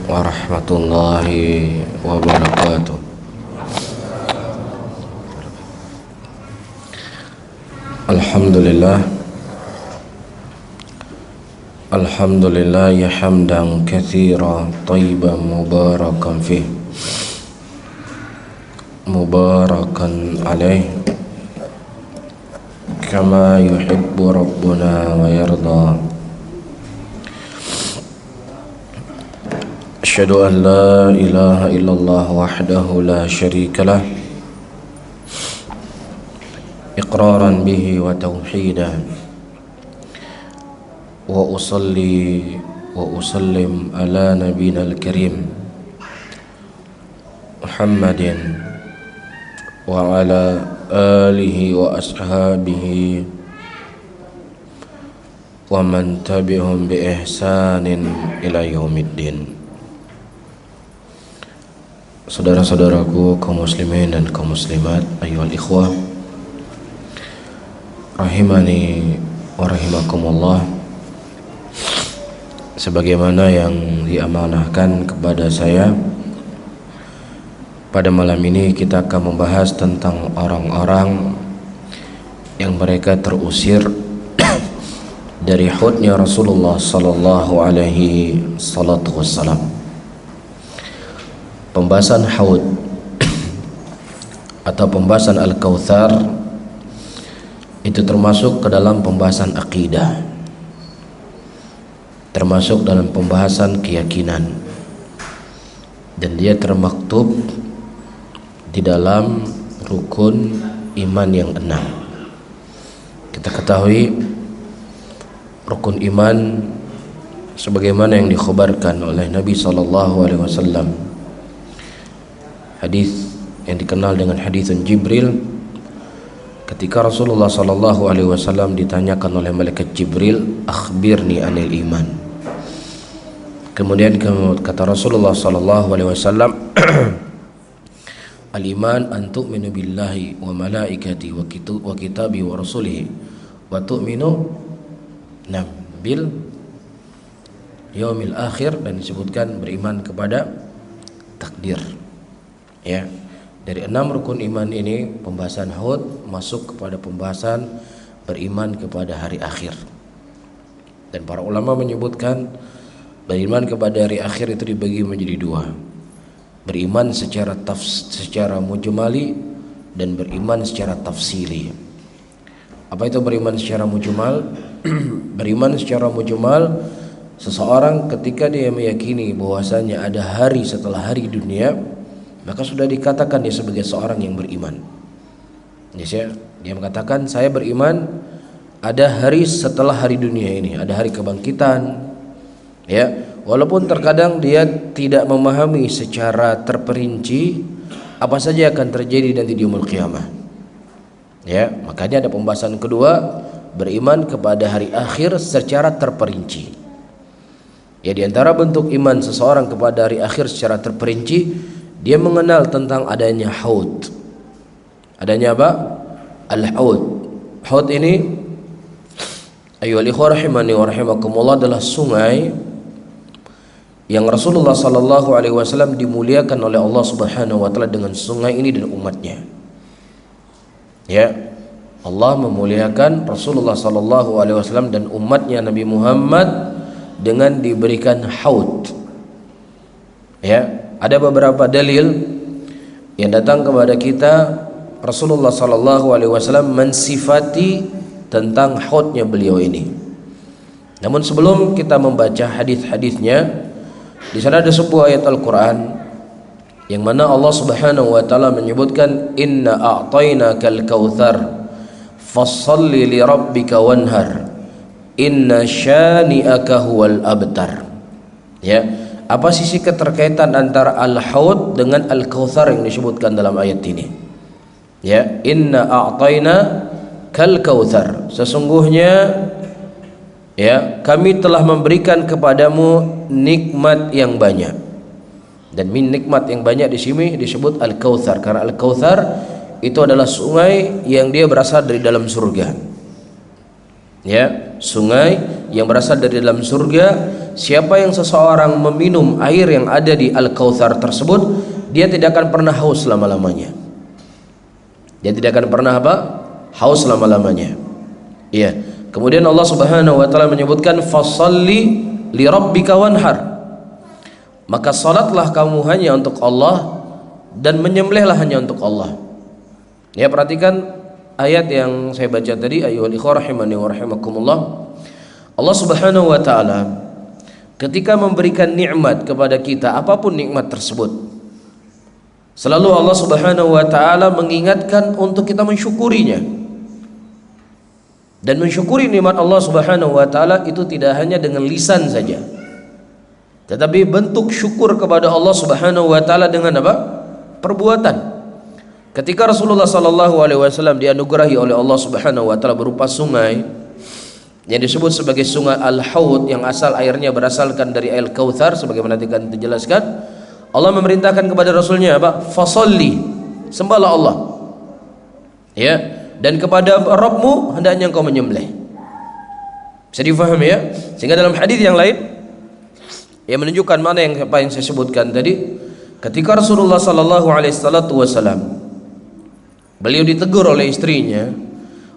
warahmatullahi wabarakatuh. Alhamdulillah ya hamdan katsira thayyiban mubarakan fih mubarakan alaih kama yuhibbu rabbuna wa yarda. Asyhadu an la ilaha illallah wahdahu la syarika lah iqraran bihi wa tauhidan wa usalli wa usallim ala nabiyina al-karim Muhammadin wa ala alihi wa ashabihi wa man tabi'hum bi ihsanin ila yaumiddin. Saudara-saudaraku kaum muslimin dan kaum muslimat, ayyuhal ikhwah rahimani wa rahimakumullah. Sebagaimana yang diamanahkan kepada saya, pada malam ini kita akan membahas tentang orang-orang yang mereka terusir dari hudnya Rasulullah sallallahu alaihi wasallam. Pembahasan haud atau pembahasan Al-Kautsar itu termasuk ke dalam pembahasan akidah, termasuk dalam pembahasan keyakinan, dan dia termaktub di dalam rukun iman yang 6. Kita ketahui rukun iman sebagaimana yang dikhabarkan oleh Nabi SAW. Hadis yang dikenal dengan hadisun Jibril, ketika Rasulullah SAW ditanyakan oleh malaikat Jibril, akhbirni anil iman. Kemudian kata Rasulullah SAW, al-iman an tu'minu billahi wa malaikati wa kitabi wa rasulihi wa tu'minu bil yaumil akhir, dan disebutkan beriman kepada takdir. Ya, dari 6 rukun iman ini pembahasan haud masuk kepada pembahasan beriman kepada hari akhir. Dan para ulama menyebutkan beriman kepada hari akhir itu dibagi menjadi 2. Beriman secara mujmali dan beriman secara tafsili. Apa itu beriman secara mujmal? Beriman secara mujmal, seseorang ketika dia meyakini bahwasanya ada hari setelah hari dunia, maka sudah dikatakan dia sebagai seorang yang beriman. Dia mengatakan, saya beriman ada hari setelah hari dunia ini, ada hari kebangkitan. Ya, walaupun terkadang dia tidak memahami secara terperinci apa saja akan terjadi nanti di yaumul qiyamah. Ya, makanya ada pembahasan kedua, beriman kepada hari akhir secara terperinci. Ya, di antara bentuk iman seseorang kepada hari akhir secara terperinci, dia mengenal tentang adanya haud. Adanya apa? Al-haud. Haud ini, ayyuhal ikhwah rahimani wa rahimakumullah, adalah sungai yang Rasulullah sallallahu alaihi wasallam dimuliakan oleh Allah Subhanahu wa taala dengan sungai ini dan umatnya. Ya, Allah memuliakan Rasulullah sallallahu alaihi wasallam dan umatnya Nabi Muhammad dengan diberikan haud. Ya, ada beberapa dalil yang datang kepada kita. Rasulullah sallallahu alaihi wasallam mensifati tentang haudnya beliau ini. Namun sebelum kita membaca hadis-hadisnya, di sana ada sebuah ayat Al-Qur'an yang mana Allah Subhanahu wa taala menyebutkan, inna a'tainakal kautsar fashalli li rabbika wanhar inna syani'aka huwal abtar. Ya, apa sisi keterkaitan antara al-haud dengan al-kautsar yang disebutkan dalam ayat ini? Ya, inna a'taina kal kautsar, sesungguhnya ya kami telah memberikan kepadamu nikmat yang banyak. Dan nikmat yang banyak di sini disebut al-kautsar karena al-kautsar itu adalah sungai yang dia berasal dari dalam surga. Ya, sungai yang berasal dari dalam surga. Siapa yang seseorang meminum air yang ada di Al-Kautsar tersebut, dia tidak akan pernah haus selama-lamanya. Dia tidak akan pernah apa? Haus selama-lamanya. Iya. Kemudian Allah Subhanahu wa taala menyebutkan fashalli li rabbika wanhar. Maka salatlah kamu hanya untuk Allah dan menyembelihlah hanya untuk Allah. Ya, perhatikan ayat yang saya baca tadi, ayyuhal ikhwah rahimani wa rahimakumullah. Allah Subhanahu wa taala ketika memberikan nikmat kepada kita, apapun nikmat tersebut, selalu Allah Subhanahu wa taala mengingatkan untuk kita mensyukurinya. Dan mensyukuri nikmat Allah Subhanahu wa taala itu tidak hanya dengan lisan saja, tetapi bentuk syukur kepada Allah Subhanahu wa taala dengan apa? Perbuatan. Ketika Rasulullah sallallahu alaihi wasallam dianugerahi oleh Allah Subhanahu wa taala berupa sungai yang disebut sebagai sungai Al-Haud, yang asal airnya berasalkan dari air Kautsar sebagaimana akan dijelaskan, Allah memerintahkan kepada Rasulnya apa? Fasalli, sembahlah Allah. Ya, dan kepada Rabbmu hendaknya engkau menyembelih. Bisa difahami ya? Sehingga dalam hadis yang lain yang menunjukkan mana yang apa yang saya sebutkan tadi, ketika Rasulullah sallallahu alaihi wasallam beliau ditegur oleh istrinya,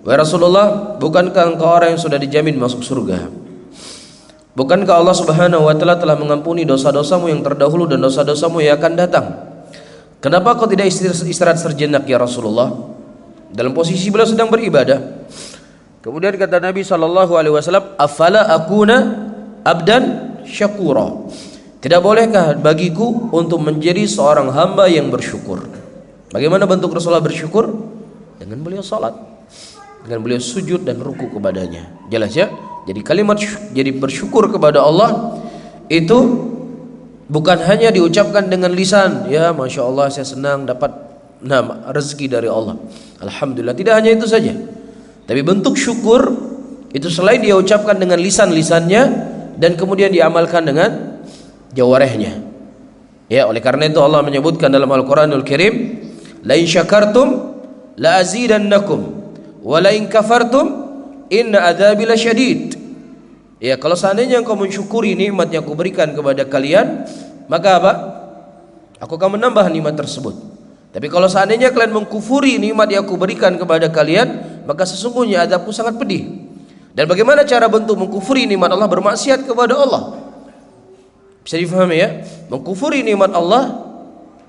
"Wahai Rasulullah, bukankah engkau orang yang sudah dijamin masuk surga? Bukankah Allah Subhanahu wa taala telah mengampuni dosa-dosamu yang terdahulu dan dosa-dosamu yang akan datang? Kenapa kau tidak istirahat sejenak ya Rasulullah?" Dalam posisi beliau sedang beribadah. Kemudian kata Nabi sallallahu alaihi wasallam, "Afala akuna abdan syakura?" Tidak bolehkah bagiku untuk menjadi seorang hamba yang bersyukur? Bagaimana bentuk Rasulullah bersyukur? Dengan beliau salat, dengan beliau sujud dan ruku kepadanya. Jelas ya? Jadi kalimat jadi bersyukur kepada Allah itu bukan hanya diucapkan dengan lisan, ya Masya Allah saya senang dapat rezeki dari Allah, Alhamdulillah. Tidak hanya itu saja, tapi bentuk syukur itu selain dia ucapkan dengan lisan-lisannya dan kemudian diamalkan dengan jawarehnya. Ya, oleh karena itu Allah menyebutkan dalam Al-Quranul Karim, la in syakartum la azidannakum wa la in kafartum inna adzabi lasyadid. Ya, kalau seandainya engkau mensyukuri nikmat yang aku berikan kepada kalian, maka apa? Aku akan menambah nikmat tersebut. Tapi kalau seandainya kalian mengkufuri nikmat yang aku berikan kepada kalian, maka sesungguhnya azabku sangat pedih. Dan bagaimana cara bentuk mengkufuri nikmat Allah? Bermaksiat kepada Allah. Bisa difahami ya? Mengkufuri nikmat Allah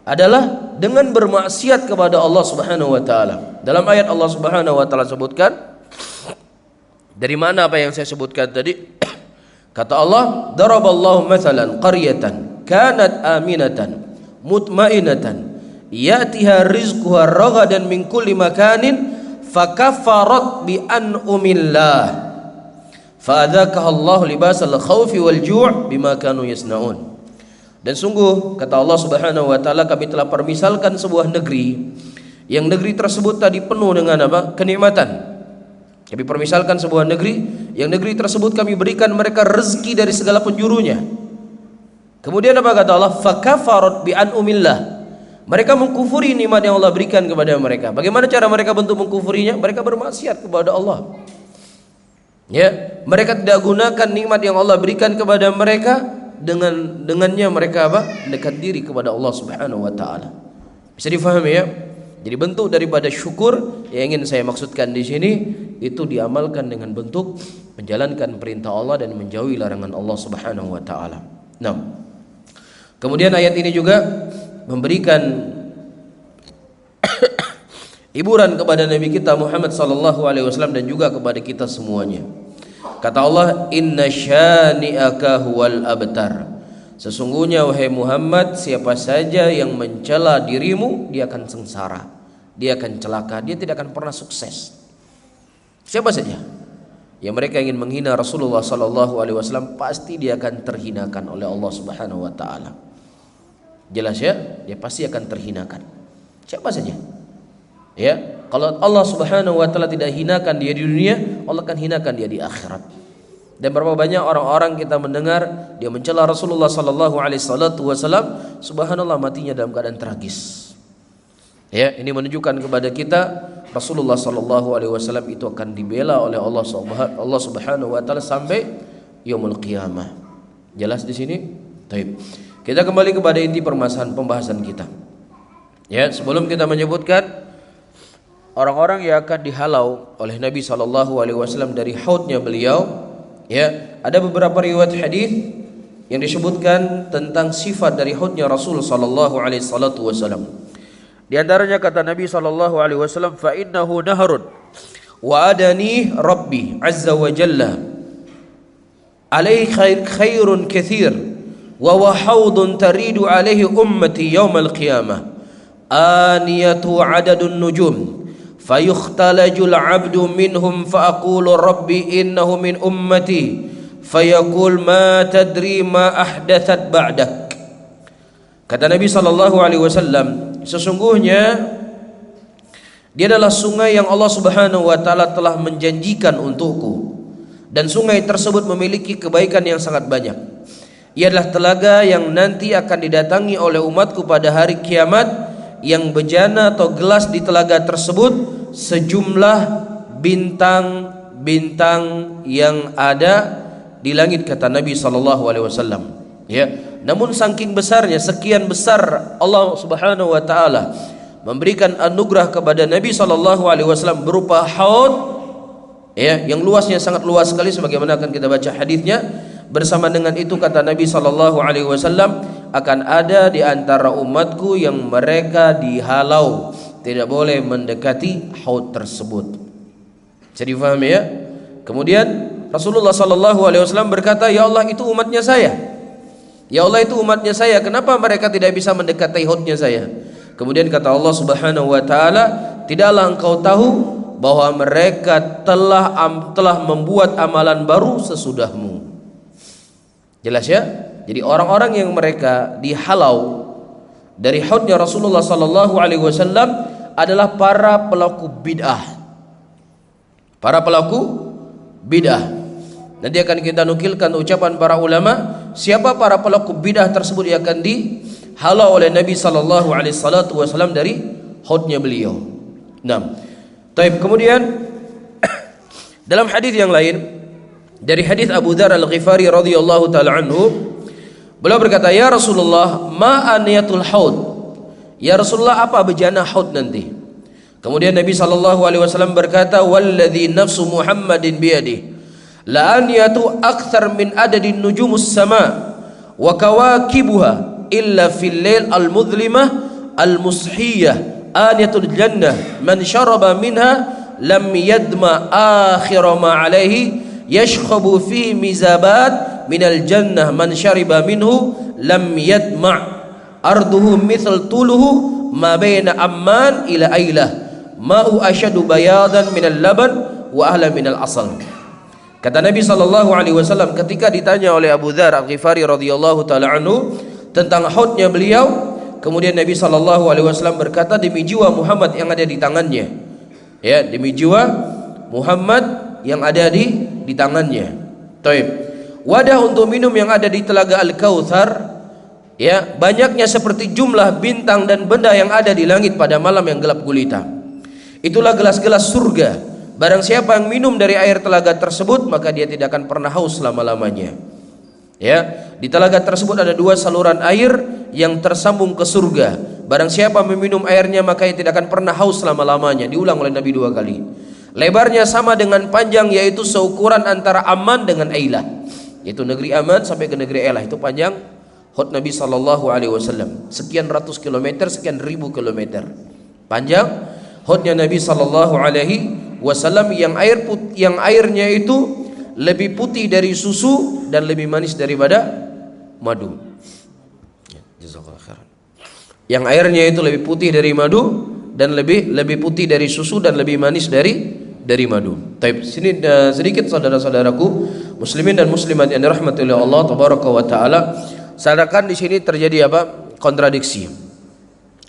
adalah dengan bermaksiat kepada Allah Subhanahu wa taala. Dalam ayat Allah Subhanahu wa taala sebutkan, dari mana apa yang saya sebutkan tadi? Kata Allah, daraballahu mathalan qaryatan kanat aminatan mutmainatan ya'tiha rizquha ragadan min kulli makanin fakaffarat bi an'umillah fa'adzaqaha Allah libasal khaufi wal ju' bima kanu yasnaun. Dan sungguh kata Allah Subhanahu wa taala, kami telah permisalkan sebuah negeri yang negeri tersebut tadi penuh dengan apa? Kenikmatan. Kami permisalkan sebuah negeri yang negeri tersebut kami berikan mereka rezeki dari segala penjurunya. Kemudian apa kata Allah? Fakafarat bi an'umillah. Mereka mengkufuri nikmat yang Allah berikan kepada mereka. Bagaimana cara mereka bentuk mengkufurinya? Mereka bermaksiat kepada Allah. Ya, mereka tidak gunakan nikmat yang Allah berikan kepada mereka, dengannya mereka apa? Dekat diri kepada Allah Subhanahu wa taala. Bisa difahami ya? Jadi bentuk daripada syukur yang ingin saya maksudkan di sini itu diamalkan dengan bentuk menjalankan perintah Allah dan menjauhi larangan Allah Subhanahu wa taala. Nah, kemudian ayat ini juga memberikan hiburan kepada Nabi kita Muhammad sallallahu alaihi wasallam dan juga kepada kita semuanya. Kata Allah, inna syani'aka huwal abtar. Sesungguhnya wahai Muhammad, siapa saja yang mencela dirimu, dia akan sengsara, dia akan celaka, dia tidak akan pernah sukses. Siapa saja yang mereka ingin menghina Rasulullah sallallahu alaihi wasallam, pasti dia akan terhinakan oleh Allah Subhanahu wa taala. Jelas ya, dia pasti akan terhinakan. Siapa saja. Ya, kalau Allah Subhanahu wa taala tidak hinakan dia di dunia, Allah akan hinakan dia di akhirat. Dan berapa banyak orang-orang kita mendengar dia mencela Rasulullah sallallahu alaihi wasallam, subhanallah matinya dalam keadaan tragis. Ya, ini menunjukkan kepada kita Rasulullah sallallahu alaihi wasallam itu akan dibela oleh Allah Subhanahu wa taala sampai yaumul qiyamah. Jelas di sini? Baik. Kita kembali kepada inti permasalahan pembahasan kita. Ya, sebelum kita menyebutkan orang-orang yang akan dihalau oleh Nabi SAW dari haudnya beliau, ya, ada beberapa riwayat hadis yang disebutkan tentang sifat dari haudnya Rasul SAW. Di antaranya kata Nabi SAW, fa innahu nahrun wa adani Rabbi azza wa jalla alaihi khairun kathir wa huwa haudun taridu alaihi ummati yawmal qiyamah aniyatu adadun nujum fayukhtalajul abdu minhum faaqulu rabbi innahu min ummati fayaqul ma tadri ma ahdathat ba'dak. Kata Nabi SAW, sesungguhnya dia adalah sungai yang Allah Subhanahu wa taala telah menjanjikan untukku, dan sungai tersebut memiliki kebaikan yang sangat banyak. Ia adalah telaga yang nanti akan didatangi oleh umatku pada hari kiamat, yang bejana atau gelas di telaga tersebut sejumlah bintang-bintang yang ada di langit, kata Nabi SAW. Ya, namun saking besarnya, sekian besar Allah Subhanahu wa taala memberikan anugerah kepada Nabi SAW berupa haud, ya, yang luasnya sangat luas sekali sebagaimana akan kita baca hadisnya. Bersama dengan itu kata Nabi SAW, akan ada di antara umatku yang mereka dihalau, tidak boleh mendekati haud tersebut. Jadi faham ya? Kemudian Rasulullah SAW berkata, ya Allah, itu umatnya saya. Ya Allah, itu umatnya saya. Kenapa mereka tidak bisa mendekati haudnya saya? Kemudian kata Allah Subhanahu wa taala, tidaklah engkau tahu bahwa mereka telah membuat amalan baru sesudahmu. Jelas ya? Jadi orang-orang yang mereka dihalau dari haudnya Rasulullah SAW adalah para pelaku bid'ah. Para pelaku bid'ah. Nanti akan kita nukilkan ucapan para ulama, siapa para pelaku bid'ah tersebut yang akan dihalau oleh Nabi SAW dari haudnya beliau. Nah, taib. Kemudian dalam hadis yang lain, dari hadis Abu Dzar Al-Ghifari radhiyallahu taala anhu, beliau berkata, ya Rasulullah, ma aniyatul haud? Ya Rasulullah, apa bejana haud nanti? Kemudian Nabi SAW berkata, walladzi nafsu Muhammadin biyadihi la aniyatu akthar min adadin nujumus sama wa kawakibuha illa fil lail al-mudhlimah al-mushiyah aniyatul jannah man syaraba minha lam yadma akhir ma alaihi yashkhabu fi mizabat minal jannah man syariba minhu lam yadma arduhu mithl tuluhu ma baina amman ila ailah ma'u ashadu bayadan minal laban wa ahla minal asal. Kata Nabi SAW ketika ditanya oleh Abu Dzar Al-Ghifari radhiyallahu taala anhu tentang haudnya beliau, kemudian Nabi SAW berkata, demi jiwa Muhammad yang ada di tangannya, ya, demi jiwa Muhammad yang ada di tangannya. Taib. Wadah untuk minum yang ada di telaga Al-Kautsar, ya, banyaknya seperti jumlah bintang dan benda yang ada di langit pada malam yang gelap gulita. Itulah gelas-gelas surga. Barang siapa yang minum dari air telaga tersebut, maka dia tidak akan pernah haus selama-lamanya. Ya, di telaga tersebut ada dua saluran air yang tersambung ke surga. Barang siapa meminum airnya, maka ia tidak akan pernah haus selama-lamanya. Diulang oleh Nabi dua kali. Lebarnya sama dengan panjang, yaitu seukuran antara Aman dengan Ailah, yaitu negeri Aman sampai ke negeri Ailah. Itu panjang haud Nabi SAW. Sekian ratus kilometer, sekian ribu kilometer panjang haudnya Nabi SAW, yang airnya itu lebih putih dari susu dan lebih manis daripada madu. Jazakallahu khairan. Yang airnya itu lebih putih dari madu dan lebih putih dari susu dan lebih manis dari madu. Taib. Sini sedikit saudara-saudaraku muslimin dan muslimat yang dirahmati oleh Allah tabaraka wa taala, seakan di sini terjadi apa? Kontradiksi.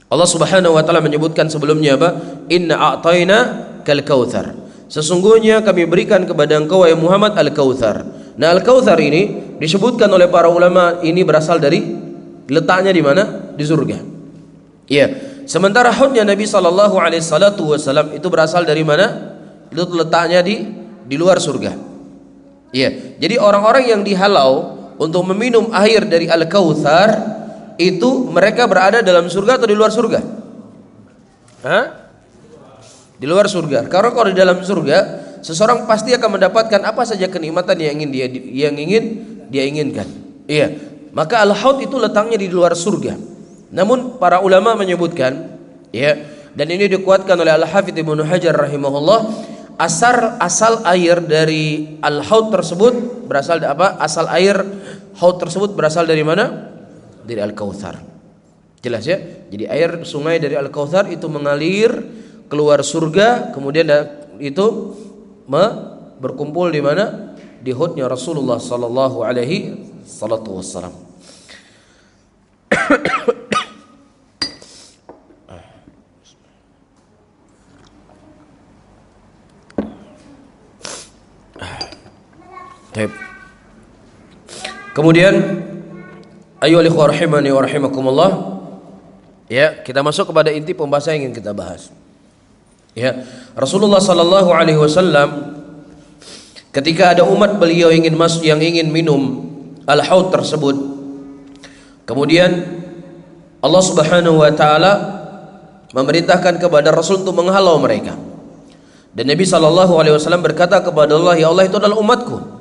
Allah Subhanahu wa taala menyebutkan sebelumnya apa? Inna a'tayna kal kautsar. Sesungguhnya kami berikan kepada engkau wahai Muhammad al-Kautsar. Nah, al-Kautsar ini disebutkan oleh para ulama ini berasal dari letaknya di mana? Di surga. Iya. Sementara haudnya Nabi sallallahu alaihi wasallam itu berasal dari mana? Letaknya di luar surga. Iya, jadi orang-orang yang dihalau untuk meminum air dari Al-Kautsar itu mereka berada dalam surga atau di luar surga? Hah? Di luar surga. Karena kalau di dalam surga, seseorang pasti akan mendapatkan apa saja kenikmatan yang ingin dia inginkan. Iya. Maka Al-Haud itu letaknya di luar surga. Namun para ulama menyebutkan, ya, dan ini dikuatkan oleh Al-Hafidz Ibnu Hajar rahimahullah, asal air dari Al-Haud tersebut berasal dari apa? Asal air Haud tersebut berasal dari mana? Dari Al-Kautsar. Jelas ya? Jadi air sungai dari Al-Kautsar itu mengalir keluar surga, kemudian itu berkumpul di mana? Di haudnya Rasulullah sallallahu alaihi wasallam. Kemudian ayyuhal ikhwah rahimani wa rahimakumullah, ya, kita masuk kepada inti pembahasan yang ingin kita bahas. Ya, Rasulullah sallallahu alaihi wasallam ketika ada umat beliau yang ingin minum al-haud tersebut, kemudian Allah Subhanahu wa taala memerintahkan kepada Rasul untuk menghalau mereka. Dan Nabi sallallahu alaihi wasallam berkata kepada Allah, "Ya Allah, itu adalah umatku."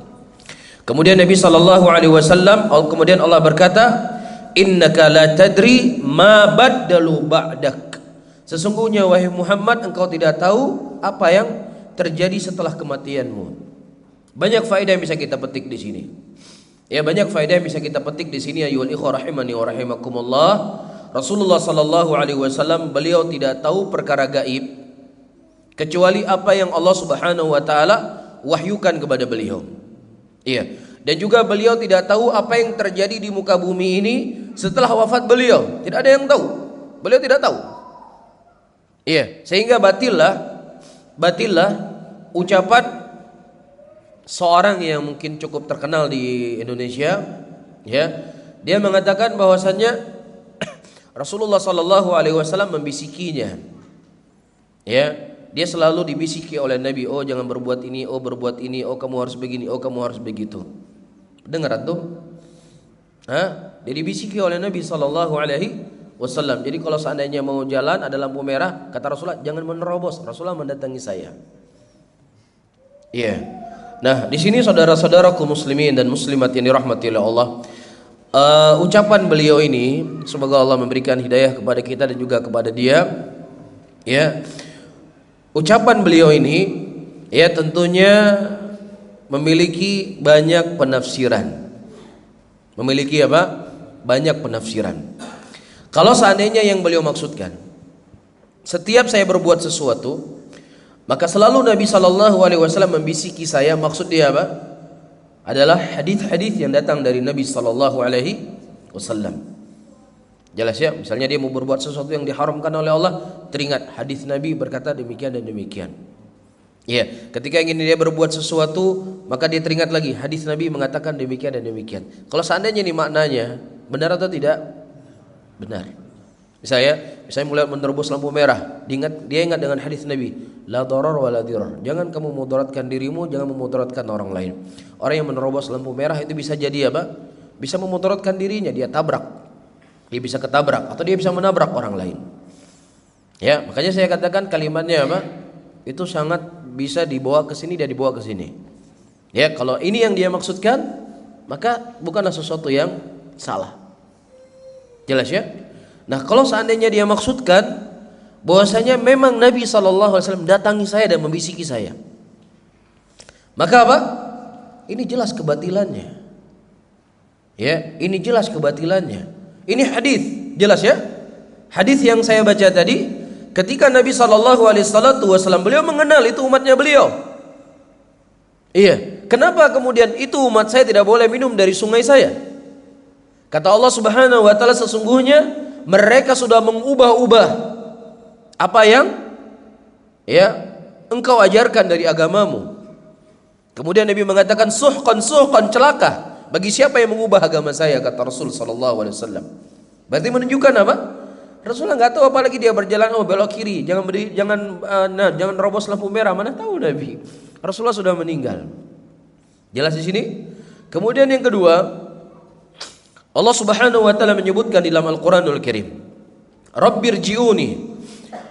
Kemudian Nabi sallallahu alaihi wasallam, kemudian Allah berkata, "Innaka la tadri ma baddalu ba'dak." Sesungguhnya wahai Muhammad, engkau tidak tahu apa yang terjadi setelah kematianmu. Banyak faedah yang bisa kita petik di sini. Ya, banyak faedah yang bisa kita petik di sini ayyuhal ikhwah rahimani wa rahimakumullah. Rasulullah sallallahu alaihi wasallam beliau tidak tahu perkara gaib kecuali apa yang Allah Subhanahu wa taala wahyukan kepada beliau. Iya, dan juga beliau tidak tahu apa yang terjadi di muka bumi ini setelah wafat beliau. Tidak ada yang tahu. Beliau tidak tahu. Iya, sehingga batillah ucapan seorang yang mungkin cukup terkenal di Indonesia, ya. Dia mengatakan bahwasannya Rasulullah sallallahu alaihi wasallam membisikinya. Ya, dia selalu dibisiki oleh Nabi, "Oh jangan berbuat ini, oh berbuat ini, oh kamu harus begini, oh kamu harus begitu." Dengar tuh? Dia dibisiki oleh Nabi sallallahu alaihi wasallam. Jadi kalau seandainya mau jalan ada lampu merah, kata Rasulullah, "Jangan menerobos." Rasulullah mendatangi saya. Iya. Nah, di sini saudara-saudaraku muslimin dan muslimat yang dirahmati oleh Allah, ucapan beliau ini semoga Allah memberikan hidayah kepada kita dan juga kepada dia. Ya. Ucapan beliau ini ya tentunya memiliki banyak penafsiran. Memiliki apa? Banyak penafsiran. Kalau seandainya yang beliau maksudkan, setiap saya berbuat sesuatu, maka selalu Nabi sallallahu alaihi wasallam membisiki saya, maksud dia apa? Adalah hadis-hadis yang datang dari Nabi sallallahu alaihi wasallam. Jelas ya, misalnya dia mau berbuat sesuatu yang diharamkan oleh Allah, teringat hadis Nabi berkata demikian dan demikian. Ya, ketika ingin dia berbuat sesuatu, maka dia teringat lagi hadis Nabi mengatakan demikian dan demikian. Kalau seandainya ini maknanya benar atau tidak? Benar. Misalnya mulai menerobos lampu merah, dia ingat dengan hadis Nabi, la darar wa la dirar. Jangan kamu mudaratkan dirimu, jangan memudaratkan orang lain. Orang yang menerobos lampu merah itu bisa jadi apa? Bisa memudaratkan dirinya, dia tabrak. Dia bisa ketabrak atau dia bisa menabrak orang lain. Ya, makanya saya katakan kalimatnya apa? Itu sangat bisa dibawa ke sini dan dibawa ke sini. Ya, kalau ini yang dia maksudkan, maka bukanlah sesuatu yang salah. Jelas ya? Nah, kalau seandainya dia maksudkan bahwasanya memang Nabi SAW datangi saya dan membisiki saya, maka apa? Ini jelas kebatilannya. Ya, ini jelas kebatilannya. Ini hadis, jelas ya? Hadis yang saya baca tadi, ketika Nabi SAW beliau mengenal itu umatnya beliau. Iya, kenapa kemudian itu umat saya tidak boleh minum dari sungai saya? Kata Allah Subhanahu wa taala, sesungguhnya mereka sudah mengubah-ubah apa yang ya engkau ajarkan dari agamamu. Kemudian Nabi mengatakan suhqan celaka bagi siapa yang mengubah agama saya, kata Rasul sallallahu alaihi wasallam. Berarti menunjukkan apa? Rasulullah nggak tahu, apalagi dia berjalan belok kiri, jangan robos lampu merah, mana tahu Nabi. Rasulullah sudah meninggal. Jelas di sini? Kemudian yang kedua, Allah Subhanahu wa taala menyebutkan di dalam Al-Qur'anul Karim, Rabbirji'uni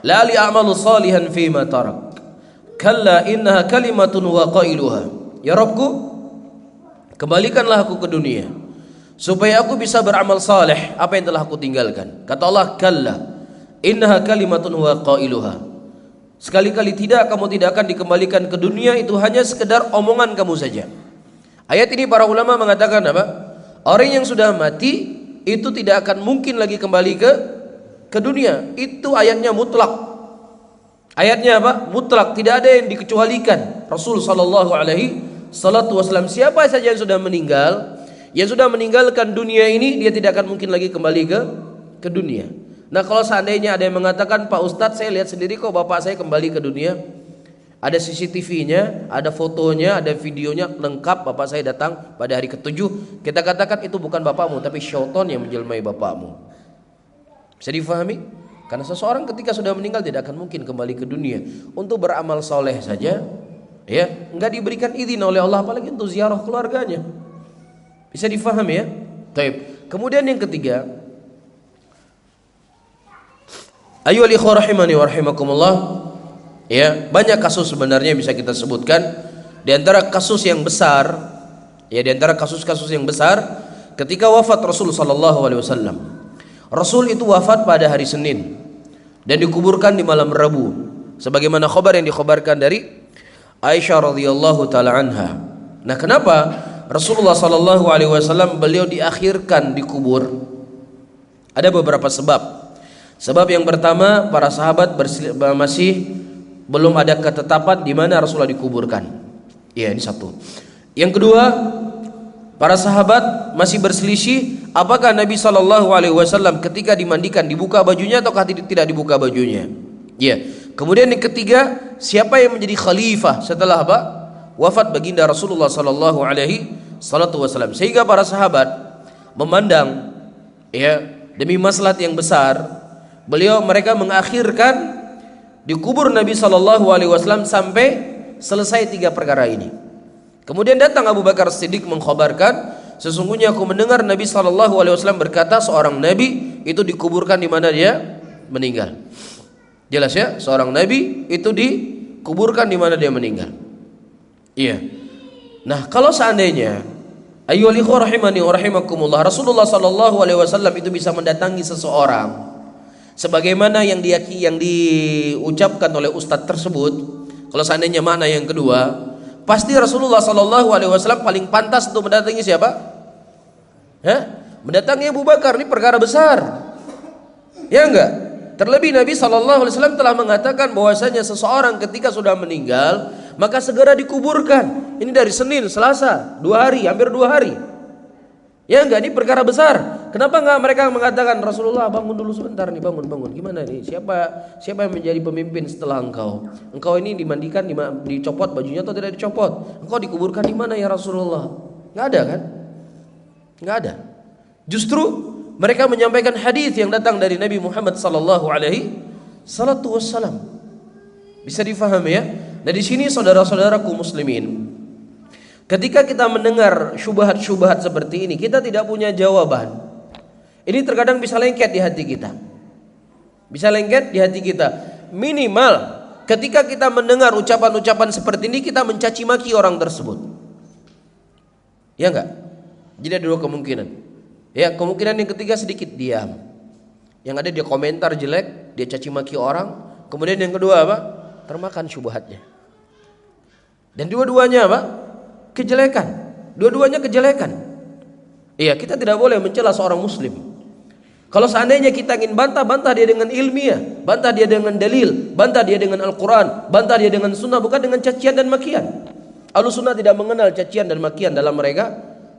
la li'amalu salihan fima tarak. Kalla innaha kalimatun wa qailuha. Ya Rabbku, kembalikanlah aku ke dunia supaya aku bisa beramal saleh apa yang telah aku tinggalkan. Kata Allah, kalla innaha kalimatun wa qailuha. Sekali-kali tidak, kamu tidak akan dikembalikan ke dunia, itu hanya sekedar omongan kamu saja. Ayat ini para ulama mengatakan apa? Orang yang sudah mati itu tidak akan mungkin lagi kembali ke dunia. Itu ayatnya mutlak. Ayatnya apa? Mutlak, tidak ada yang dikecualikan. Rasul sallallahu alaihi wasallam, siapa saja yang sudah meninggal, yang sudah meninggalkan dunia ini, dia tidak akan mungkin lagi kembali ke dunia. Nah, kalau seandainya ada yang mengatakan, Pak Ustadz, saya lihat sendiri kok bapak saya kembali ke dunia, ada CCTV-nya, ada fotonya, ada videonya lengkap, bapak saya datang pada hari ke-7. Kita katakan itu bukan bapakmu, tapi syaitan yang menjelmai bapakmu. Bisa difahami? Karena seseorang ketika sudah meninggal tidak akan mungkin kembali ke dunia. Untuk beramal soleh saja, ya, enggak diberikan izin oleh Allah, apalagi untuk ziarah keluarganya. Bisa difahami ya? Baik. Kemudian yang ketiga, ayyuhal ikhwah rahimani wa rahimakumullah, ya, banyak kasus sebenarnya bisa kita sebutkan. Di antara kasus yang besar, ya, di antara kasus-kasus yang besar ketika wafat Rasul sallallahu alaihi wasallam. Rasul itu wafat pada hari Senin dan dikuburkan di malam Rabu, sebagaimana khabar yang dikhabarkan dari Aisyah radhiyallahu taala anha. Nah, kenapa Rasulullah sallallahu alaihi wasallam beliau diakhirkan dikubur? Ada beberapa sebab. Sebab yang pertama, para sahabat masih belum ada ketetapan di mana Rasulullah dikuburkan. Ya, ini satu. Yang kedua, para sahabat masih berselisih apakah Nabi sallallahu alaihi wasallam ketika dimandikan dibuka bajunya ataukah tidak dibuka bajunya. Ya. Kemudian yang ketiga, siapa yang menjadi khalifah setelah apa? Wafat baginda Rasulullah sallallahu alaihi wasallam. Sehingga para sahabat memandang, ya, demi maslahat yang besar, mereka mengakhirkan dikubur Nabi sallallahu alaihi wasallam sampai selesai 3 perkara ini. Kemudian datang Abu Bakar Siddiq mengkhabarkan, sesungguhnya aku mendengar Nabi sallallahu alaihi wasallam berkata, seorang nabi itu dikuburkan di mana dia meninggal. Jelas ya, seorang nabi itu dikuburkan di mana dia meninggal. Iya. Nah, kalau seandainya ayyuhal ikhwah rahimani wa rahimakumullah, Rasulullah sallallahu alaihi wasallam itu bisa mendatangi seseorang sebagaimana yang diucapkan oleh ustadz tersebut, kalau seandainya makna yang kedua, pasti Rasulullah sallallahu alaihi wasallam paling pantas untuk mendatangi siapa? Mendatangi Abu Bakar. Ini perkara besar. Ya enggak? Terlebih Nabi sallallahu alaihi wasallam telah mengatakan bahwasanya seseorang ketika sudah meninggal maka segera dikuburkan. Ini dari Senin, Selasa, 2 hari, hampir 2 hari. Ya enggak, ini perkara besar. Kenapa enggak mereka mengatakan, Rasulullah bangun dulu sebentar nih, bangun. Gimana nih? Siapa yang menjadi pemimpin setelah engkau? Engkau ini dimandikan, dicopot bajunya atau tidak dicopot? Engkau dikuburkan di mana ya Rasulullah? Enggak ada kan? Enggak ada. Justru mereka menyampaikan hadis yang datang dari Nabi Muhammad sallallahu alaihi wasallam. Bisa difahami ya? Nah, di sini saudara-saudaraku muslimin, ketika kita mendengar syubhat-syubhat seperti ini, kita tidak punya jawaban. Ini terkadang bisa lengket di hati kita. Bisa lengket di hati kita. Minimal ketika kita mendengar ucapan-ucapan seperti ini, kita mencaci maki orang tersebut. Ya enggak? Jadi ada 2 kemungkinan. Ya, kemungkinan yang ketiga sedikit diam. Yang ada dia komentar jelek, dia caci maki orang. Kemudian yang kedua apa? Termakan syubhatnya. Dan dua-duanya apa? Kejelekan. Dua-duanya kejelekan. Iya, kita tidak boleh mencela seorang muslim. Kalau seandainya kita ingin bantah dia dengan ilmiah, bantah dia dengan dalil, bantah dia dengan Al-Quran, bantah dia dengan sunnah, bukan dengan cacian dan makian. Ahlussunnah tidak mengenal cacian dan makian dalam mereka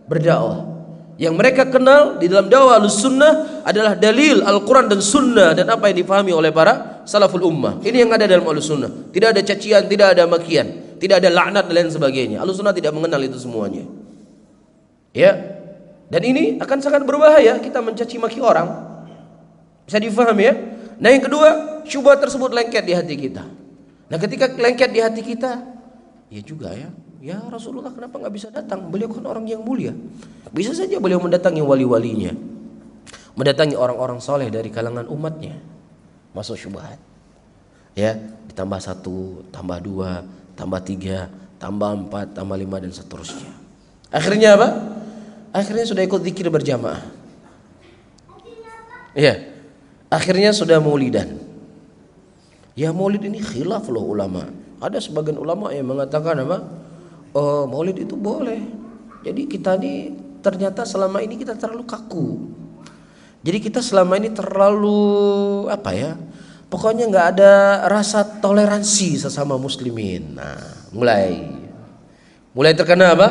berdakwah. Yang mereka kenal di dalam dakwah Ahlussunnah adalah dalil Al-Quran dan sunnah dan apa yang difahami oleh para salaful ummah. Ini yang ada dalam Ahlussunnah. Tidak ada cacian, tidak ada makian, tidak ada laknat dan lain sebagainya. Ahlussunnah tidak mengenal itu semuanya. Ya. Dan ini akan sangat berbahaya kita mencaci maki orang. Bisa difahami ya? Nah, yang kedua, syubhat tersebut lengket di hati kita. Nah, ketika lengket di hati kita, ya juga ya, Ya Rasulullah, kenapa nggak bisa datang? Beliau kan orang yang mulia. Bisa saja beliau mendatangi wali-walinya, mendatangi orang-orang soleh dari kalangan umatnya. Masuk syubhat. Ya, ditambah 1, tambah 2, tambah 3, tambah 4, tambah 5 dan seterusnya. Akhirnya apa? Akhirnya sudah ikut zikir berjamaah. Ya, akhirnya sudah maulidan. Ya maulid ini khilaf loh ulama. Ada sebagian ulama yang mengatakan apa? Oh, maulid itu boleh. Jadi kita ini ternyata selama ini kita terlalu kaku. Jadi kita selama ini terlalu apa ya? Pokoknya nggak ada rasa toleransi sesama muslimin. Nah, mulai terkena apa?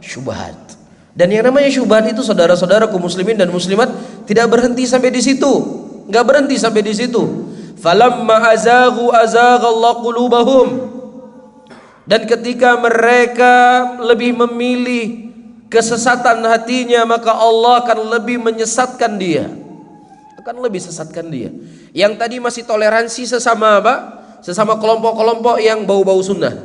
Syubhat. Dan yang namanya syubhat itu saudara-saudaraku muslimin dan muslimat tidak berhenti sampai di situ. Nggak berhenti sampai di situ. Falamma azaghu azaghallahu qulubahum. Dan ketika mereka lebih memilih kesesatan hatinya, maka Allah akan lebih menyesatkan dia. Akan lebih sesatkan dia. Yang tadi masih toleransi sesama apa? Sesama kelompok-kelompok yang bau-bau sunnah.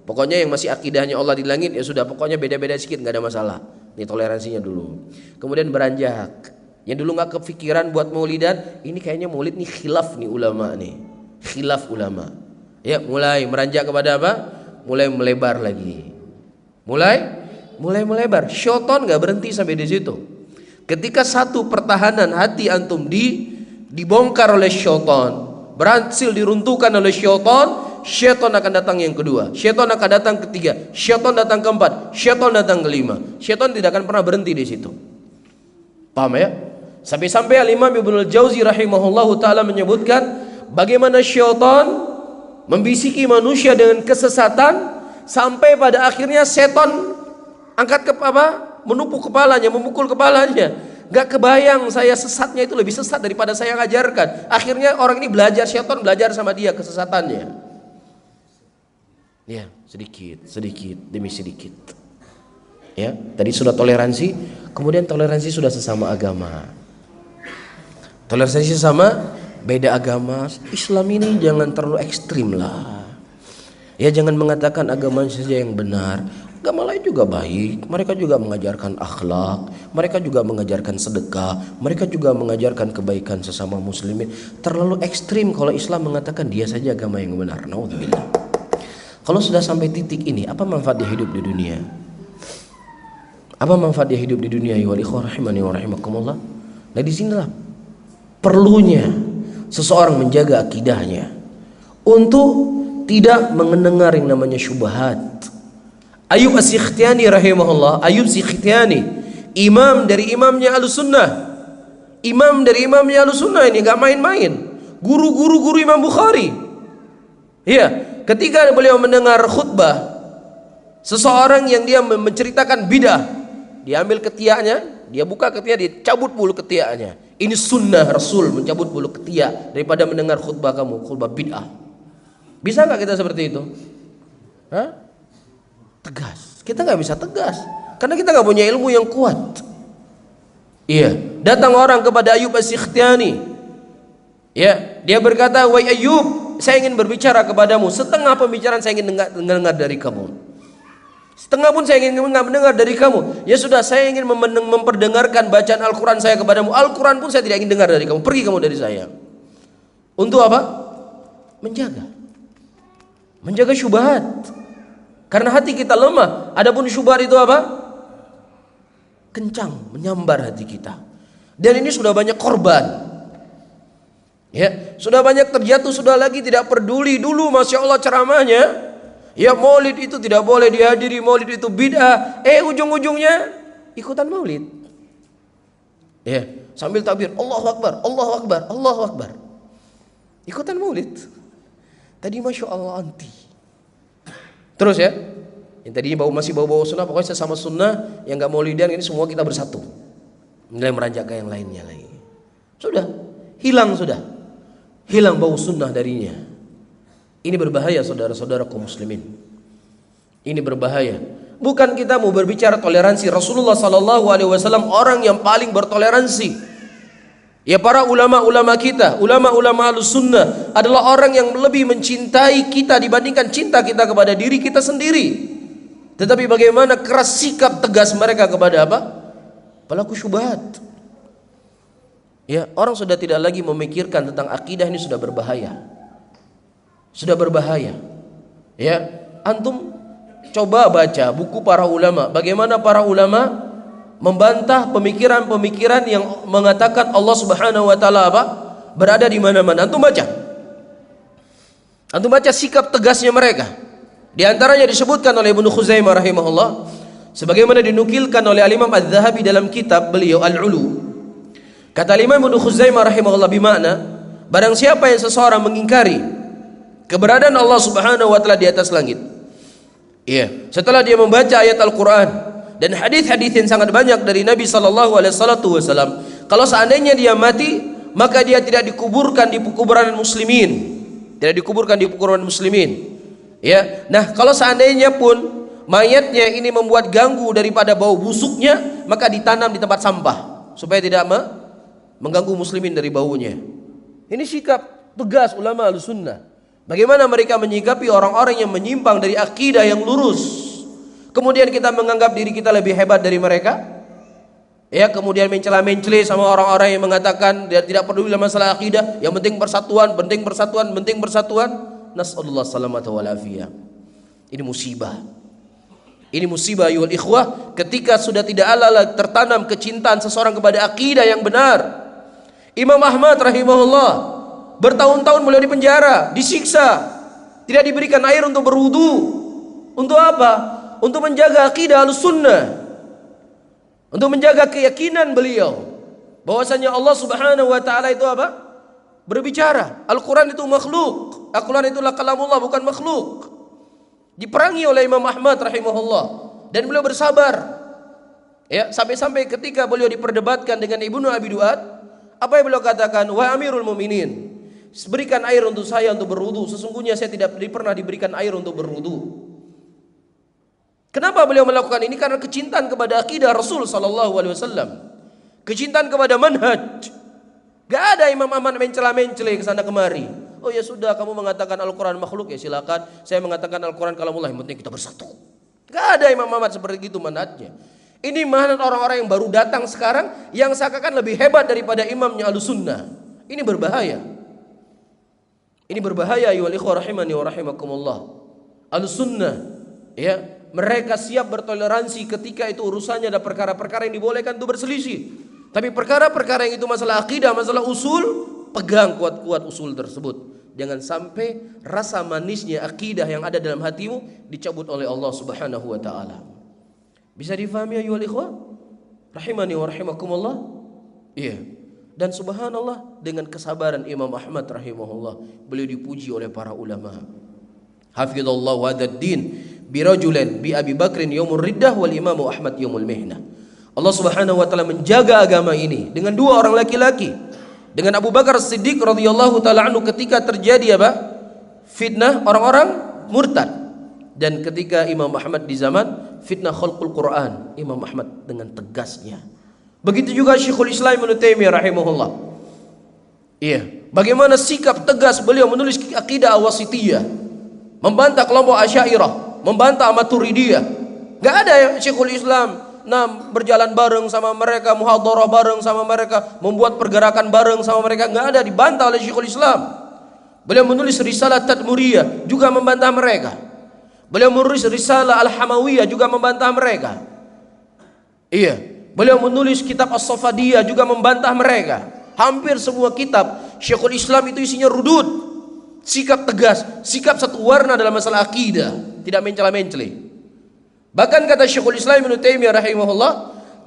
Pokoknya yang masih akidahnya Allah di langit, ya sudah, pokoknya beda-beda sedikit, nggak ada masalah. Ini toleransinya dulu. Kemudian beranjak. Yang dulu nggak kepikiran buat maulidan, ini kayaknya maulid nih khilaf nih ulama nih. Khilaf ulama. Ya, mulai meranjak kepada apa? Mulai melebar lagi. Mulai melebar. Syaitan nggak berhenti sampai di situ. Ketika satu pertahanan hati antum dibongkar oleh syaitan, berhasil diruntuhkan oleh syaitan, syaitan akan datang yang kedua, syaitan akan datang ketiga, syaitan datang keempat, syaitan datang kelima. Syaitan tidak akan pernah berhenti di situ. Paham ya? Sampai-sampai Al-Imam Ibnul Jauzi rahimahullahu ta'ala menyebutkan bagaimana syaitan membisiki manusia dengan kesesatan sampai pada akhirnya setan angkat menupuk kepalanya, memukul kepalanya. Gak kebayang saya sesatnya itu lebih sesat daripada saya ngajarkan. Akhirnya orang ini belajar, syaitan belajar sama dia kesesatannya. Ya, sedikit demi sedikit. Ya, tadi sudah toleransi, kemudian toleransi sudah sesama agama. Toleransi sesama beda agama. Islam ini jangan terlalu ekstrim lah. Ya, jangan mengatakan agama saja yang benar. Agama lain juga baik. Mereka juga mengajarkan akhlak, mereka juga mengajarkan sedekah, mereka juga mengajarkan kebaikan sesama muslimin. Terlalu ekstrim kalau Islam mengatakan dia saja agama yang benar. Naudzubillah. Kalau sudah sampai titik ini, apa manfaat dia hidup di dunia? Apa manfaat dia hidup di dunia? Ya wal ikhwah rahimani wa rahimakumullah. Nah, di sinilah perlunya seseorang menjaga akidahnya untuk tidak mendengar yang namanya syubhat. Ayyub As-Sikhtiyani rahimahullah, Ayyub Sikhtiyani, imam dari imamnya Ahlussunnah. Imam dari imamnya Ahlussunnah ini gak main-main. Guru Imam Bukhari. Iya, ketika beliau mendengar khutbah seseorang yang dia menceritakan bidah, dia ambil ketiaknya, dia buka ketiak, dia cabut bulu ketiaknya. Ini sunnah Rasul mencabut bulu ketiak daripada mendengar khutbah kamu, khutbah bid'ah. Bisa nggak kita seperti itu? Hah? Tegas. Kita nggak bisa tegas karena kita nggak punya ilmu yang kuat. Iya. Datang orang kepada Ayyub As-Sikhtiyani. Ya, dia berkata, "Wahai Ayyub, saya ingin berbicara kepadamu. Setengah pembicaraan saya ingin dengar dari kamu. Setengah pun saya ingin mendengar dari kamu. Ya sudah, saya ingin memperdengarkan bacaan Al-Quran saya kepadamu. Al-Quran pun saya tidak ingin dengar dari kamu. Pergi kamu dari saya." Untuk apa? Menjaga syubhat. Karena hati kita lemah. Adapun syubhat itu apa? Kencang, menyambar hati kita. Dan ini sudah banyak korban. Ya, sudah banyak terjatuh, sudah lagi tidak peduli. Dulu Masya Allah ceramahnya, ya maulid itu tidak boleh dihadiri, maulid itu bid'ah. Ujung-ujungnya ikutan maulid. Ya, sambil takbir, Allahu Akbar, Allahu Akbar, Allahu Akbar. Ikutan maulid. Tadi Masya Allah anti. Terus ya, yang tadinya masih bau sunnah, pokoknya sesama sunnah yang gak maulidan ini semua kita bersatu. Mulai meranjak ke yang lainnya lagi. Sudah, hilang bau sunnah darinya. Ini berbahaya saudara-saudaraku muslimin. Ini berbahaya. Bukan kita mau berbicara toleransi. Rasulullah SAW orang yang paling bertoleransi. Ya, para ulama-ulama kita, ulama-ulama Ahlussunnah adalah orang yang lebih mencintai kita dibandingkan cinta kita kepada diri kita sendiri. Tetapi bagaimana keras sikap tegas mereka kepada apa? Pelaku syubhat. Ya, orang sudah tidak lagi memikirkan tentang akidah, ini sudah berbahaya. Sudah berbahaya. Ya, antum coba baca buku para ulama. Bagaimana para ulama membantah pemikiran-pemikiran yang mengatakan Allah Subhanahu wa taala apa? Berada di mana-mana. Antum baca. Antum baca sikap tegasnya mereka. Di antaranya disebutkan oleh Ibnu Khuzaimah rahimahullah, sebagaimana dinukilkan oleh Al-Imam Adz-Dzahabi dalam kitab beliau Al-Ulu. Kata Imam Ibnu Khuzaimah rahimahullah, bermakna barang siapa yang seseorang mengingkari keberadaan Allah Subhanahu wa taala di atas langit, iya, setelah dia membaca ayat Al-Qur'an dan hadis-hadis yang sangat banyak dari Nabi sallallahu alaihi wasallam, kalau seandainya dia mati, maka dia tidak dikuburkan di kuburan muslimin. Tidak dikuburkan di kuburan muslimin. Ya, nah kalau seandainya pun mayatnya ini membuat ganggu daripada bau busuknya, maka ditanam di tempat sampah supaya tidak mengganggu muslimin dari baunya. Ini sikap tegas ulama Ahlussunnah. Bagaimana mereka menyikapi orang-orang yang menyimpang dari akidah yang lurus. Kemudian kita menganggap diri kita lebih hebat dari mereka. Ya, kemudian mencela-mencela sama orang-orang yang mengatakan dia tidak peduli masalah akidah, yang penting persatuan, penting persatuan, penting persatuan. Nas'alullah salamata wal afiyah. Ini musibah. Ini musibah ayuhal ikhwah, ketika sudah tidak ala tertanam kecintaan seseorang kepada akidah yang benar. Imam Ahmad rahimahullah bertahun-tahun beliau di penjara, disiksa, tidak diberikan air untuk berwudu. Untuk apa? Untuk menjaga akidah Ahlussunnah, untuk menjaga keyakinan beliau bahwasanya Allah Subhanahu wa taala itu apa? Berbicara. Al-Quran itu makhluk. Al-Quran itulah kalamullah, bukan makhluk. Diperangi oleh Imam Ahmad rahimahullah, dan beliau bersabar. Ya, sampai-sampai ketika beliau diperdebatkan dengan Ibnu Abi Duat, apa yang beliau katakan? Wa Amirul Mukminin, berikan air untuk saya untuk berwudu. Sesungguhnya saya tidak pernah diberikan air untuk berwudu. Kenapa beliau melakukan ini? Karena kecintaan kepada akidah Rasul sallallahu alaihi wasallam, kecintaan kepada manhaj. Gak ada Imam Ahmad mencela-mencela ke sana kemari. Oh ya sudah, kamu mengatakan Al-Quran makhluk, ya silakan. Saya mengatakan Al-Quran kalamullah, yang penting kita bersatu. Gak ada Imam Ahmad seperti itu manhajnya. Ini manhaj orang-orang yang baru datang sekarang, yang seakan lebih hebat daripada imamnya Ahlussunnah. Ini berbahaya. Ini berbahaya ayyuhal ikhwah rahimani wa rahimakumullah. Ahlussunnah, ya, mereka siap bertoleransi ketika itu urusannya ada perkara-perkara yang dibolehkan itu berselisih. Tapi perkara-perkara yang itu masalah akidah, masalah usul, pegang kuat-kuat usul tersebut. Jangan sampai rasa manisnya akidah yang ada dalam hatimu dicabut oleh Allah Subhanahu wa taala. Bisa difahami ayyuhal ikhwah rahimani wa rahimakumullah? Iya. Dan subhanallah, dengan kesabaran Imam Ahmad rahimahullah, beliau dipuji oleh para ulama. Hafizallahu hadzal din bi rajulin bi Abi Bakrin yaumur riddah wal Imam Ahmad yaumul mihnah. Allah Subhanahu wa taala menjaga agama ini dengan dua orang laki-laki. Dengan Abu Bakar Siddiq radhiyallahu taala anhu ketika terjadi apa? Fitnah orang-orang murtad. Dan ketika Imam Ahmad di zaman fitnah khalqul Quran, Imam Ahmad dengan tegasnya. Begitu juga Syekhul Islam Ibnu Taimiyah rahimahullah. Iya, bagaimana sikap tegas beliau menulis akidah Awasithiyah, membantah kelompok Asy'ariyah, membantah Maturidiyah. Enggak ada yang Syekhul Islam berjalan bareng sama mereka, muhadharah bareng sama mereka, membuat pergerakan bareng sama mereka. Enggak ada, dibantah oleh Syekhul Islam. Beliau menulis risalah Tadmuriyah, juga membantah mereka. Beliau menulis risalah Al-Hamawiyah, juga membantah mereka. Iya, beliau menulis kitab As-Safadiyah, juga membantah mereka. Hampir semua kitab Syekhul Islam itu isinya rudud, sikap tegas, sikap satu warna dalam masalah akidah, tidak mencela-mencela. Bahkan kata Syekhul Islam Ibnu Taimiyah rahimahullah,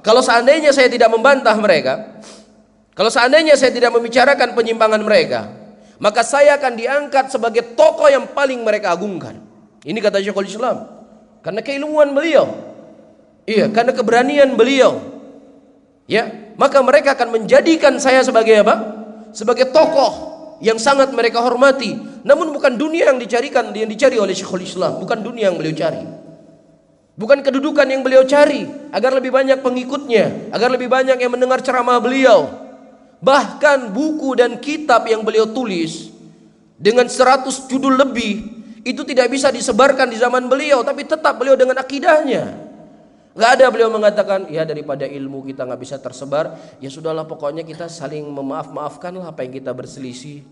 kalau seandainya saya tidak membantah mereka, kalau seandainya saya tidak membicarakan penyimpangan mereka, maka saya akan diangkat sebagai tokoh yang paling mereka agungkan. Ini kata Syekhul Islam. Karena keilmuan beliau. Iya, karena keberanian beliau. Ya, maka mereka akan menjadikan saya sebagai apa? Sebagai tokoh yang sangat mereka hormati. Namun bukan dunia yang dicari oleh Syekhul Islam, bukan dunia yang beliau cari. Bukan kedudukan yang beliau cari agar lebih banyak pengikutnya, agar lebih banyak yang mendengar ceramah beliau. Bahkan buku dan kitab yang beliau tulis dengan 100 judul lebih, Itu tidak bisa disebarkan di zaman beliau, tapi tetap beliau dengan akidahnya. Gak ada beliau mengatakan, ya daripada ilmu kita gak bisa tersebar, ya sudahlah pokoknya kita saling memaaf-maafkan lah apa yang kita berselisih.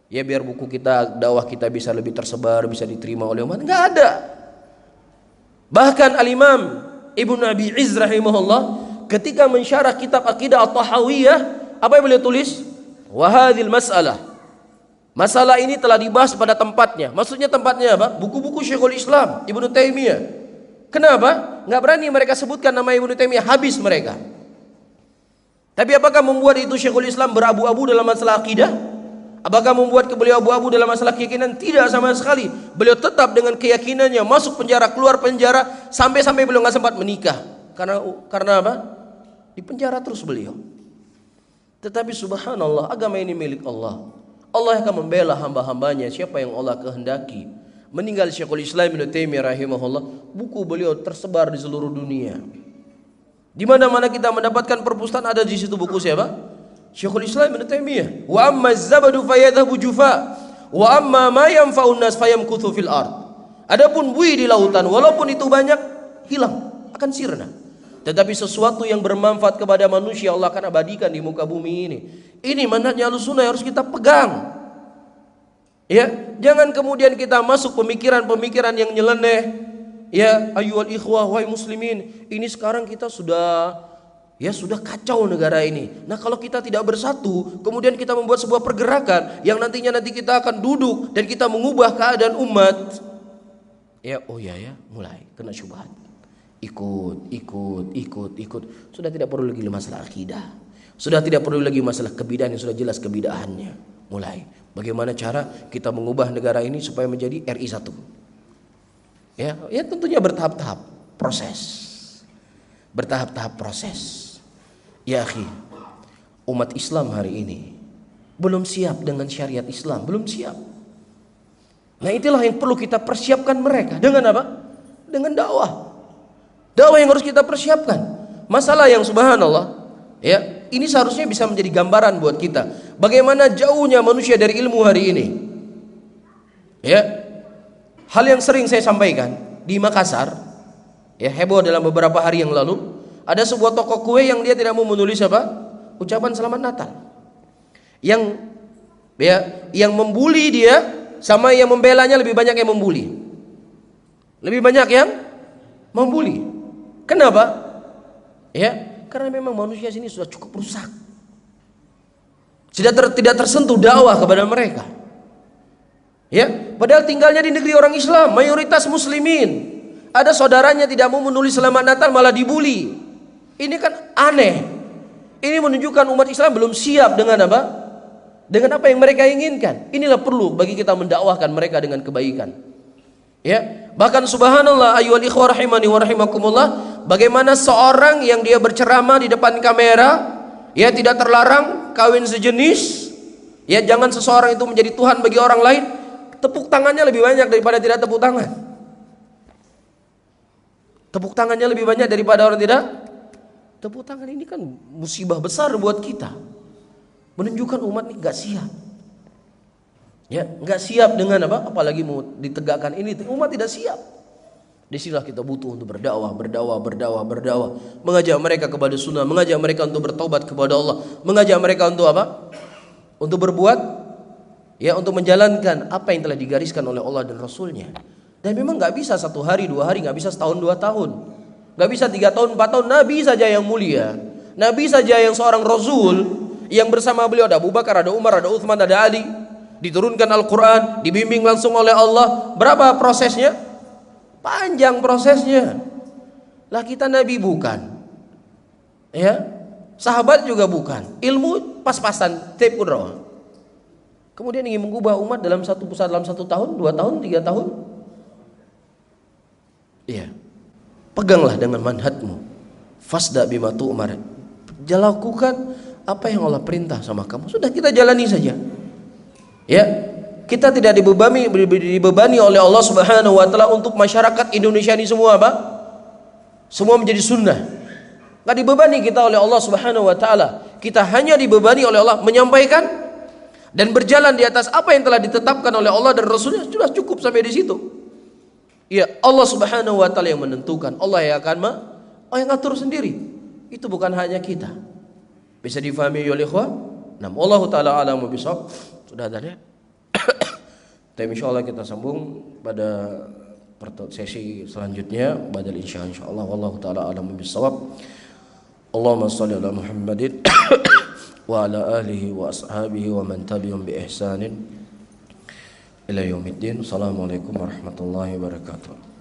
Ya biar buku kita, dakwah kita bisa lebih tersebar, bisa diterima oleh umat. Gak ada. Bahkan Al-Imam Ibnu Abi Izz rahimahullah ketika mensyarah kitab Aqidah At-Tahawiyah, apa yang beliau tulis? Wa hadhil mas'alah. Masalah ini telah dibahas pada tempatnya. Maksudnya tempatnya apa? Buku-buku Syekhul Islam Ibnu Taimiyah. Kenapa? Nggak berani mereka sebutkan nama Ibnu Taimiyah, habis mereka. Tapi apakah membuat itu Syekhul Islam berabu-abu dalam masalah akidah? Apakah membuat beliau abu-abu dalam masalah keyakinan? Tidak sama sekali. Beliau tetap dengan keyakinannya, masuk penjara, keluar penjara, sampai beliau nggak sempat menikah. Karena apa? Di penjara terus beliau. Tetapi subhanallah, agama ini milik Allah. Allah akan membela hamba-hambanya siapa yang Allah kehendaki. Meninggal Syekhul Islam Ibnu Taimiyah rahimahullah, buku beliau tersebar di seluruh dunia. Di mana-mana kita mendapatkan perpustakaan, ada di situ buku siapa? Syekhul Islam Ibnu Taimiyah. Wa amma az-zabadu fayadhabu jufa wa amma ma yanfa'un nas fayamkuthu fil ard. Adapun buih di lautan walaupun itu banyak, hilang, akan sirna. Tetapi sesuatu yang bermanfaat kepada manusia Allah akan abadikan di muka bumi ini. Ini manhajnya Ahlussunnah yang harus kita pegang. Ya, jangan kemudian kita masuk pemikiran-pemikiran yang nyeleneh. Ya, ayyuhal ikhwah wahai muslimin, ini sekarang kita sudah kacau negara ini. Nah, kalau kita tidak bersatu, kemudian kita membuat sebuah pergerakan yang nanti kita akan duduk dan kita mengubah keadaan umat. Ya, mulai kena syubhat. Ikut. Sudah tidak perlu lagi masalah akidah. Sudah tidak perlu lagi masalah kebidahan yang sudah jelas kebidahannya. Mulai bagaimana cara kita mengubah negara ini supaya menjadi RI 1. Ya tentunya bertahap-tahap proses. Ya akhi, umat Islam hari ini belum siap dengan syariat Islam, belum siap. Nah, itulah yang perlu kita persiapkan mereka. Dengan apa? Dengan dakwah. Dakwah yang harus kita persiapkan. Masalah yang subhanallah, ya, ini seharusnya bisa menjadi gambaran buat kita. Bagaimana jauhnya manusia dari ilmu hari ini. Ya. Hal yang sering saya sampaikan di Makassar, ya, heboh dalam beberapa hari yang lalu, ada sebuah toko kue yang dia tidak mau menulis apa? Ucapan selamat Natal. Yang membuli dia sama yang membelanya lebih banyak yang membuli. Lebih banyak yang membuli. Kenapa? Ya, karena memang manusia sini sudah cukup rusak. Tidak tersentuh dakwah kepada mereka. Ya, padahal tinggalnya di negeri orang Islam, mayoritas muslimin. Ada saudaranya tidak mau menulis selamat Natal malah dibuli. Ini kan aneh. Ini menunjukkan umat Islam belum siap dengan apa? Dengan apa yang mereka inginkan. Inilah perlu bagi kita mendakwahkan mereka dengan kebaikan. Ya, bahkan subhanallah ayyuhal ikhwah rahimani wa rahimakumullah, bagaimana seorang yang dia berceramah di depan kamera, ya, tidak terlarang kawin sejenis, ya, jangan seseorang itu menjadi Tuhan bagi orang lain, tepuk tangannya lebih banyak daripada tidak tepuk tangan. Tepuk tangannya lebih banyak daripada orang tidak tepuk tangan. Ini kan musibah besar buat kita, menunjukkan umat ini gak siap. Ya, nggak siap dengan apa? Apalagi mau ditegakkan ini, umat tidak siap. Disinilah kita butuh untuk berdakwah, mengajak mereka kepada sunnah, mengajak mereka untuk bertobat kepada Allah, mengajak mereka untuk apa? Untuk berbuat, ya, untuk menjalankan apa yang telah digariskan oleh Allah dan Rasulnya. Dan memang nggak bisa 1 hari, 2 hari, nggak bisa setahun 2 tahun, nggak bisa 3 tahun 4 tahun. Nabi saja yang mulia, Nabi saja yang seorang Rasul, yang bersama beliau ada Abu Bakar, ada Umar, ada Uthman, ada Ali. Diturunkan Al-Quran, dibimbing langsung oleh Allah. Berapa prosesnya? Panjang prosesnya. Lah kita Nabi bukan, ya, sahabat juga bukan. Ilmu pas-pasan, tape udah. Kemudian ingin mengubah umat dalam 1 tahun, 2 tahun, 3 tahun. Iya. Peganglah dengan manhajmu. Fasda bima tu'mar. Lakukan apa yang Allah perintah sama kamu. Sudah, kita jalani saja. Ya, kita tidak dibebani oleh Allah Subhanahu wa taala untuk masyarakat Indonesia ini semua apa? Semua menjadi sunnah. Enggak dibebani kita oleh Allah Subhanahu wa taala. Kita hanya dibebani oleh Allah menyampaikan dan berjalan di atas apa yang telah ditetapkan oleh Allah dan Rasulnya, sudah cukup sampai di situ. Ya, Allah Subhanahu wa taala yang menentukan, Allah yang akan yang atur sendiri. Itu bukan hanya kita. Bisa difahami oleh ikhwah? Nah, Allah taala alamu bisawab. Sudah ada ya? Tapi insyaallah kita sambung pada sesi selanjutnya badal insyaallah. Wallahu taala alamu bisawab. Allahumma shalli ala Muhammadin wa ala alihi wa ashabihi wa man tabi'ahum bi ihsanin ila yaumiddin. Assalamualaikum warahmatullahi wabarakatuh.